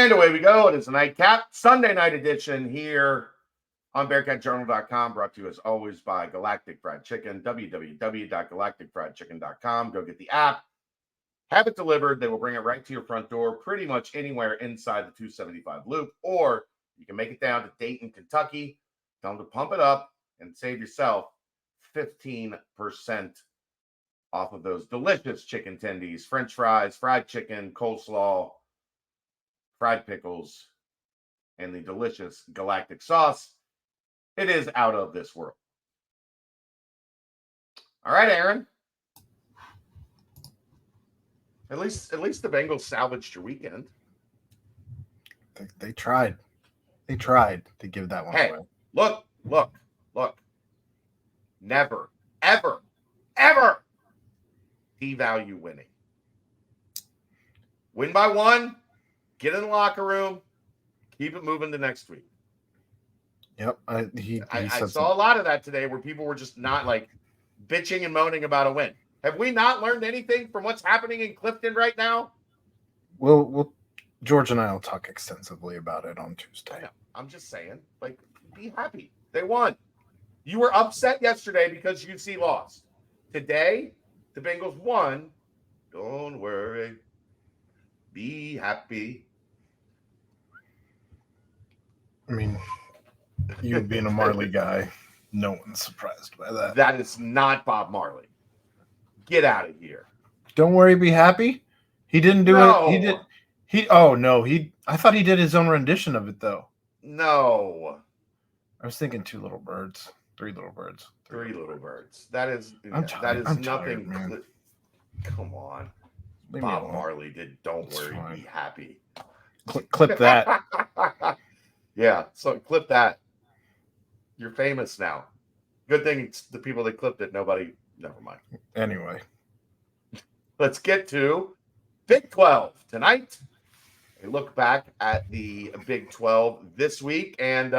And away we go. It is a nightcap Sunday night edition here on BearcatJournal.com, brought to you as always by Galactic Fried Chicken, www.galacticfriedchicken.com. Go get the app, have it delivered. They will bring it right to your front door, pretty much anywhere inside the 275 loop, or you can make it down to Dayton, Kentucky. Tell them to pump it up and save yourself 15% off of those delicious chicken tendies, French fries, fried chicken, coleslaw, fried pickles, and the delicious Galactic sauce. It is out of this world. All right, Aaron. At least the Bengals salvaged your weekend. They tried. They tried to give that one away. Look. Never, ever devalue winning. Win by one, get in the locker room, keep it moving to next week. Yep. I saw a lot of that today where people were just not like bitching and moaning about a win. Have we not learned anything from what's happening in Clifton right now? We'll George and I will talk extensively about it on Tuesday. I'm just saying, like, be happy. They won. You were upset yesterday because UC lost. Today, the Bengals won. Don't worry. Be happy. I mean, you being a Marley guy, no one's surprised by that. That is not Bob Marley. Get out of here. Don't worry, be happy. He didn't do it. I thought he did his own rendition of it though. No. I was thinking Three Little Birds. Three Little Birds. That is I'm nothing. tired, man. Come on. Leave Bob Marley did Don't Worry, fine. Be Happy. Clip that. Yeah, so clip that. You're famous now. Good thing it's the people that clipped it. Never mind. Anyway. Let's get to Big 12 tonight. A look back at the Big 12 this week, and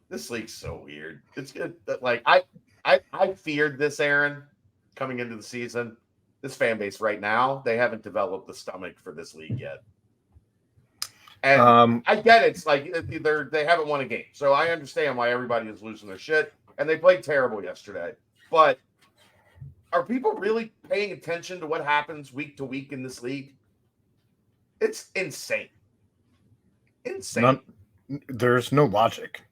this league's so weird. It's good. Like I feared this, Aaron, coming into the season. This fan base right now, they haven't developed the stomach for this league yet. And I get it. It's like they haven't won a game, so I understand why everybody is losing their shit. And they played terrible yesterday. But are people really paying attention to what happens week to week in this league? It's insane. There's no logic.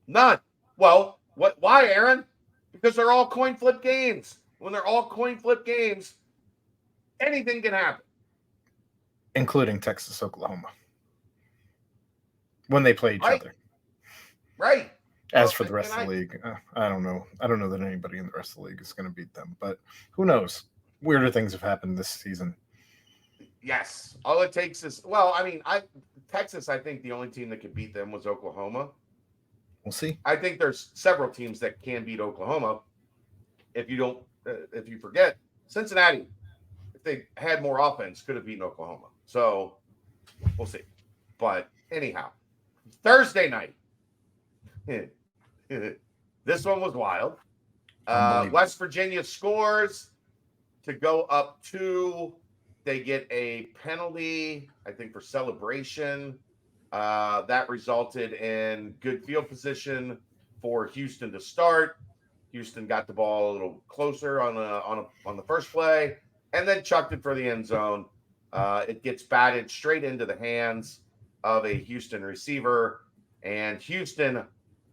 None. Well, why, Aaron? Because they're all coin flip games. When they're all coin flip games, anything can happen. Including Texas, Oklahoma. When they play each other. Right. As for the rest of the league, I don't know. I don't know that anybody in the rest of the league is going to beat them, but who knows? Weirder things have happened this season. Yes. All it takes is, Texas, I think the only team that could beat them was Oklahoma. We'll see. I think there's several teams that can beat Oklahoma. If you forget, Cincinnati, if they had more offense, could have beaten Oklahoma. So we'll see. But anyhow, Thursday night. This one was wild. West Virginia scores to go up 2. They get a penalty, I think, for celebration. That resulted in good field position for Houston to start. Houston got the ball a little closer on the first play, and then chucked it for the end zone. It gets batted straight into the hands of a Houston receiver, and Houston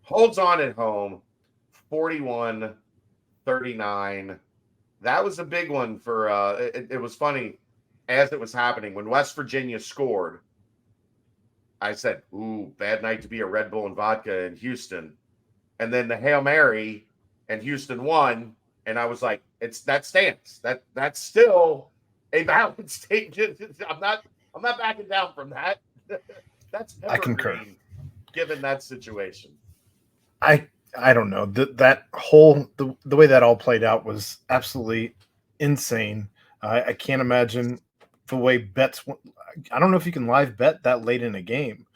holds on at home, 41-39. That was a big one for it was funny as it was happening when West Virginia scored. I said, ooh, bad night to be a Red Bull and vodka in Houston. And then the Hail Mary and Houston won. And I was like, that stands. That's still a valid statement. I'm not backing down from that. That's I concur. Given that situation. I don't know. That whole the way that all played out was absolutely insane. I can't imagine the way bets. I don't know if you can live bet that late in a game.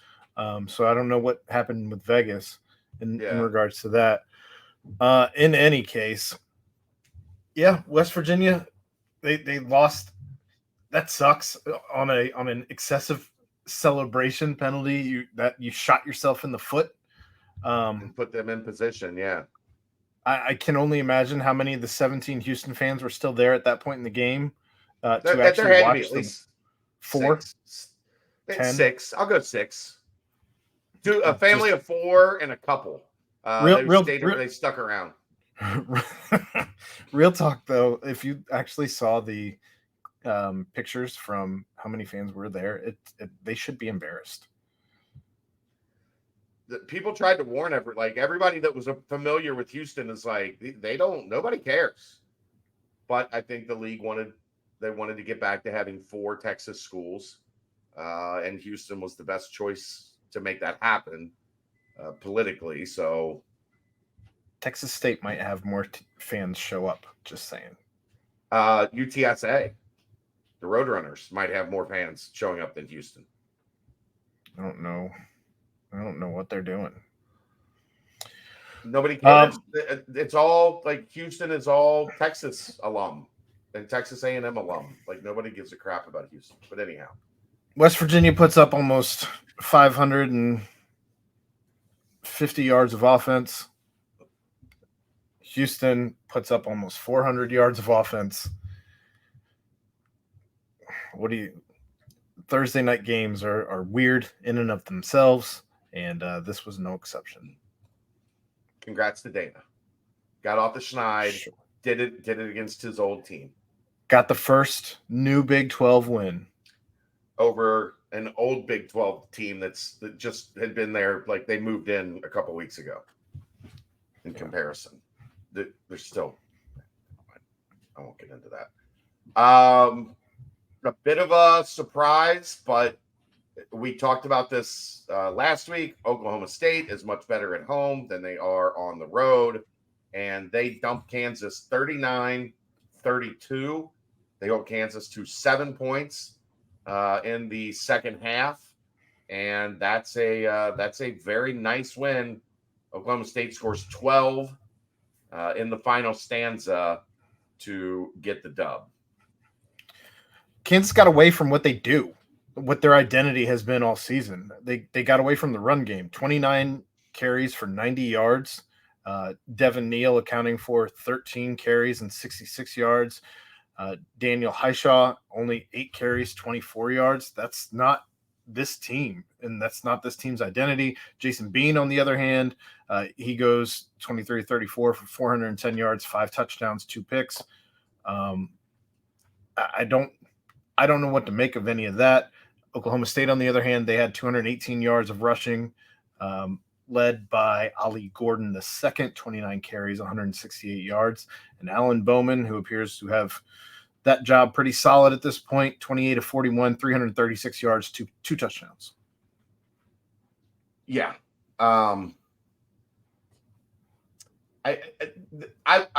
So I don't know what happened with Vegas in regards to that. In any case, yeah, West Virginia, they lost that sucks on an excessive celebration penalty. You shot yourself in the foot. And put them in position. Yeah. I can only imagine how many of the 17 Houston fans were still there at that point in the game to There actually had to be watch at the least 4, 10. 6. I'll go 6. A family Just of 4 and a couple. real, real, They stuck around. real talk though. If you actually saw the pictures from how many fans were there, they should be embarrassed. People tried to warn everybody that was familiar with Houston is like nobody cares. But I think the league wanted to get back to having 4 Texas schools, and Houston was the best choice to make that happen politically. So Texas State might have more fans show up. Just saying. UTSA, the Roadrunners, might have more fans showing up than Houston. I don't know what they're doing. Nobody cares. It's all like Houston is all Texas alum and Texas A&M alum. Like nobody gives a crap about Houston. But anyhow, West Virginia puts up almost 550 yards of offense. Houston puts up almost 400 yards of offense. Thursday night games are weird in and of themselves, and this was no exception. Congrats to Dana. Got off the schneid. Sure. Did it against his old team. Got the first new Big 12 win over an old Big 12 team that just had been there. Like they moved in a couple weeks ago. In comparison, they're still. I won't get into that. A bit of a surprise, but we talked about this last week. Oklahoma State is much better at home than they are on the road, and they dumped Kansas 39-32. They hold Kansas to 7 points in the second half, and that's a very nice win. Oklahoma State scores 12 in the final stanza to get the dub. Kansas got away from what they do, what their identity has been all season. They got away from the run game. 29 carries for 90 yards. Devin Neal accounting for 13 carries and 66 yards. Daniel Hishaw, only 8 carries, 24 yards. That's not this team, and that's not this team's identity. Jason Bean, on the other hand, he goes 23-34 for 410 yards, 5 touchdowns, 2 picks. I don't know what to make of any of that. Oklahoma State, on the other hand, they had 218 yards of rushing, led by Ali Gordon II, 29 carries, 168 yards. And Alan Bowman, who appears to have that job pretty solid at this point, 28-41, 336 yards, two touchdowns. Yeah. I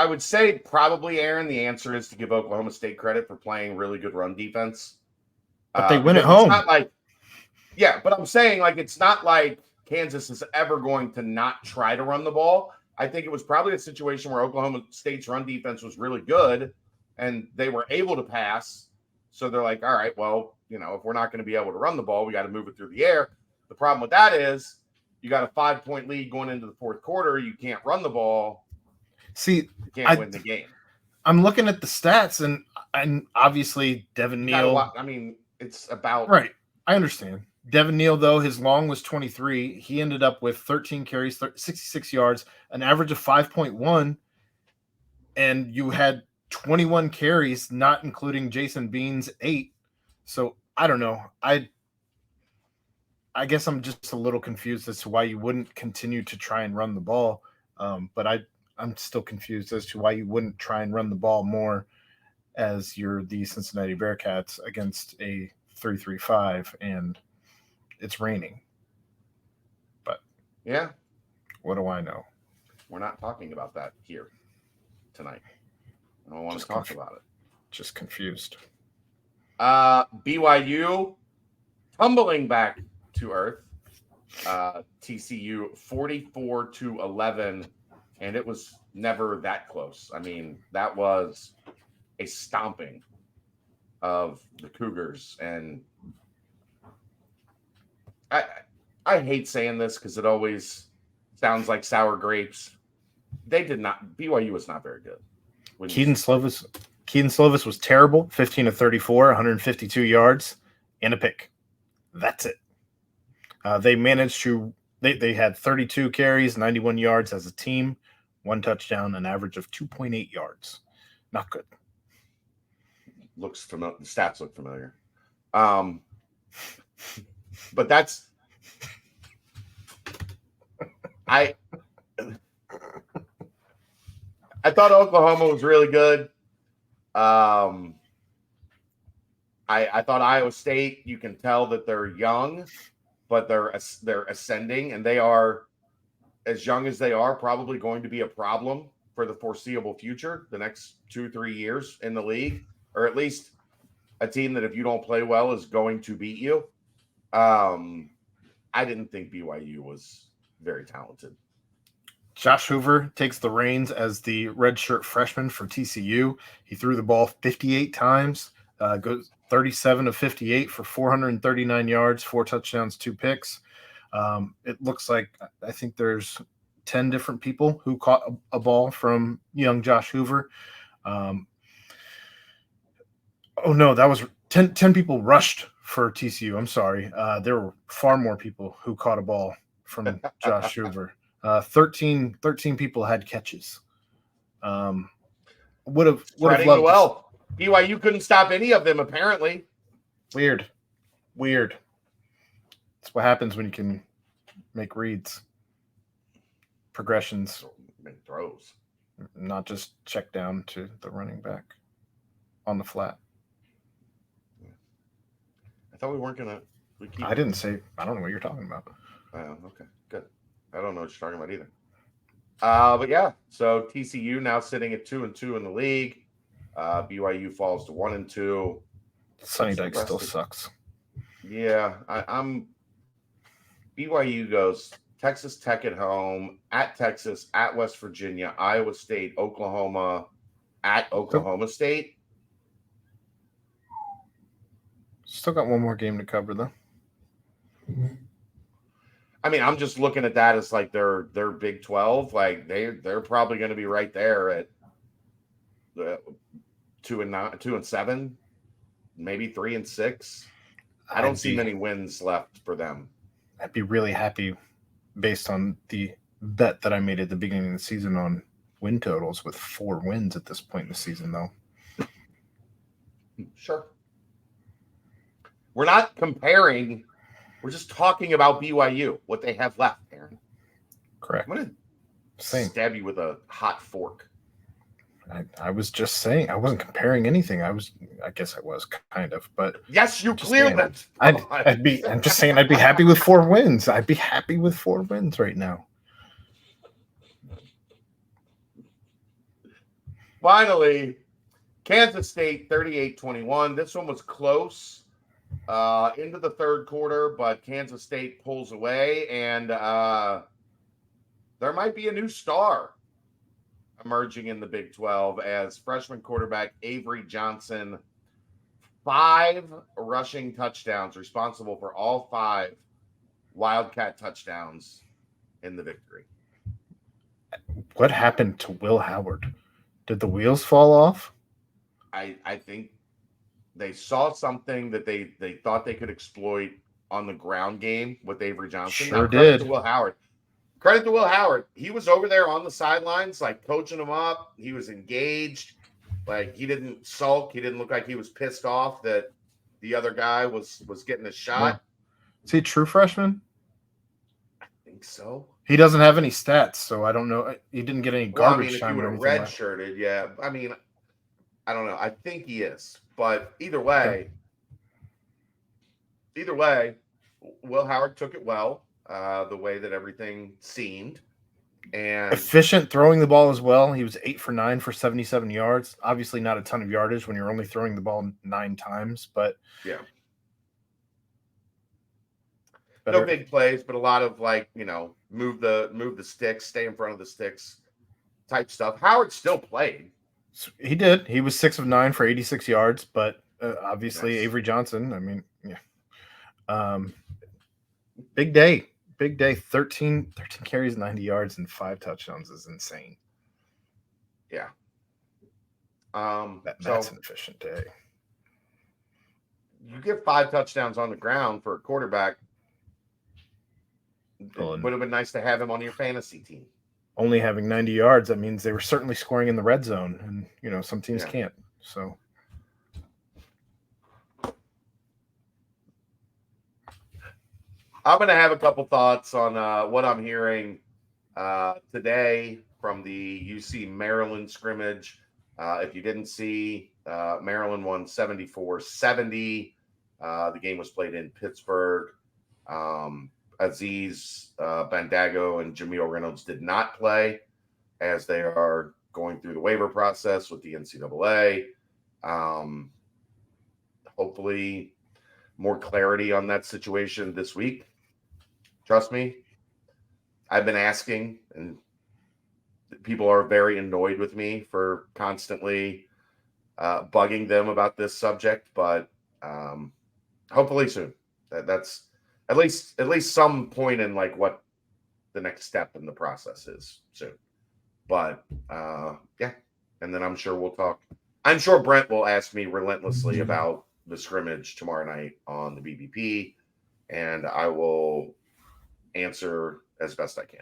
would say probably, Aaron, the answer is to give Oklahoma State credit for playing really good run defense. But they win at home. It's not but I'm saying it's not like Kansas is ever going to not try to run the ball. I think it was probably a situation where Oklahoma State's run defense was really good and they were able to pass. So they're like, all right, well, if we're not going to be able to run the ball, we got to move it through the air. The problem with that is you got a 5-point lead going into the fourth quarter. You can't run the ball. See, you can't win the game. I'm looking at the stats, and obviously Devin Neal. It's about right. I understand. Devin Neal, though, his long was 23. He ended up with 13 carries, 66 yards, an average of 5.1, and you had 21 carries, not including Jason Bean's 8. So I don't know. I guess I'm just a little confused as to why you wouldn't continue to try and run the ball. But I'm still confused as to why you wouldn't try and run the ball more as you're the Cincinnati Bearcats against a 3-3-5 and it's raining. But yeah, what do I know? We're not talking about that here tonight. I don't want to talk about it. Just confused. BYU tumbling back to earth. TCU 44-11, and it was never that close. That was a stomping of the Cougars, and I hate saying this because it always sounds like sour grapes. They did not. BYU was not very good. Keaton Slovis was terrible. 15 of 34, 152 yards, and a pick. That's it. They managed to. They had 32 carries, 91 yards as a team, 1 touchdown, an average of 2.8 yards. Not good. Looks familiar. The stats look familiar. But that's I thought Oklahoma was really good. I thought Iowa State, you can tell that they're young, but they're ascending, and they are, as young as they are, probably going to be a problem for the foreseeable future, the next 2-3 years in the league, or at least a team that if you don't play well is going to beat you. I didn't think BYU was very talented. Josh Hoover takes the reins as the redshirt freshman for TCU. He threw the ball 58 times, goes 37 of 58 for 439 yards, 4 touchdowns, 2 picks. It looks like I think there's 10 different people who caught a ball from young Josh Hoover. Oh, no, that was 10 people rushed for TCU. I'm sorry. There were far more people who caught a ball from Josh Hoover. 13 people had catches. Would have loved well. BYU couldn't stop any of them, apparently. Weird. That's what happens when you can make reads. Progressions. Make throws. Not just check down to the running back on the flat. I thought we weren't going to. I didn't say. I don't know what you're talking about. Oh, okay. Good. I don't know what you're talking about either. But yeah, so TCU now sitting at 2-2 in the league. BYU falls to 1-2. Sunny Dike still sucks. Yeah, I'm. BYU goes Texas Tech at home, at Texas, at West Virginia, Iowa State, Oklahoma, at Oklahoma State. Still got one more game to cover, though. I mean, I'm just looking at that as like their Big 12. Like they're probably going to be right there at the 2-7, maybe 3-6. I don't see many wins left for them. I'd be really happy based on the bet that I made at the beginning of the season on win totals with 4 wins at this point in the season, though. Sure. We're not comparing. We're just talking about BYU, what they have left, Aaron. Correct. I'm going to stab you with a hot fork. I was just saying. I wasn't comparing anything. I guess I was kind of, but yes, you cleared it. I'm just saying I'd be happy with 4 wins. I'd be happy with 4 wins right now. Finally, Kansas State 38-21. This one was close into the third quarter, but Kansas State pulls away, and there might be a new star emerging in the Big 12 as freshman quarterback Avery Johnson, 5 rushing touchdowns, responsible for all 5 Wildcat touchdowns in the victory. What happened to Will Howard? Did the wheels fall off? I think they saw something that they thought they could exploit on the ground game with Avery Johnson. Sure did. To Will Howard. Credit to Will Howard. He was over there on the sidelines, like coaching him up. He was engaged. Like he didn't sulk. He didn't look like he was pissed off that the other guy was getting a shot. Is he a true freshman? I think so. He doesn't have any stats, so I don't know. He didn't get any garbage time. If you would have redshirted, yeah. I mean, I don't know. I think he is. But either way, Will Howard took it well. The way that everything seemed, and efficient throwing the ball as well. He was 8 for 9 for 77 yards. Obviously, not a ton of yardage when you're only throwing the ball 9 times, but yeah, no big plays, but a lot of move the sticks, stay in front of the sticks type stuff. Howard still played. He did. He was 6 of 9 for 86 yards, but Obviously, Nice. Avery Johnson. I mean, yeah. Big day. 13 carries, 90 yards, and 5 touchdowns is insane. Yeah. That's an efficient day. You get 5 touchdowns on the ground for a quarterback. It would have been nice to have him on your fantasy team. Only having 90 yards, that means they were certainly scoring in the red zone, and some teams can't. So I'm going to have a couple thoughts on what I'm hearing today from the UC Maryland scrimmage. If you didn't see, Maryland won 74-70. The game was played in Pittsburgh. Aziz Bandago and Jameel Reynolds did not play as they are going through the waiver process with the NCAA. Hopefully more clarity on that situation this week. Trust me, I've been asking, and people are very annoyed with me for constantly bugging them about this subject, but hopefully soon. That's at least some point in like what the next step in the process is soon. But yeah, and then I'm sure we'll talk. I'm sure Brent will ask me relentlessly about the scrimmage tomorrow night on the BBP, and I will answer as best I can.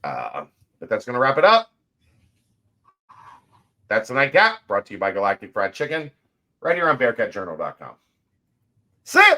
But that's going to wrap it up. That's the Nightcap, brought to you by Galactic Fried Chicken, right here on BearcatJournal.com. See ya!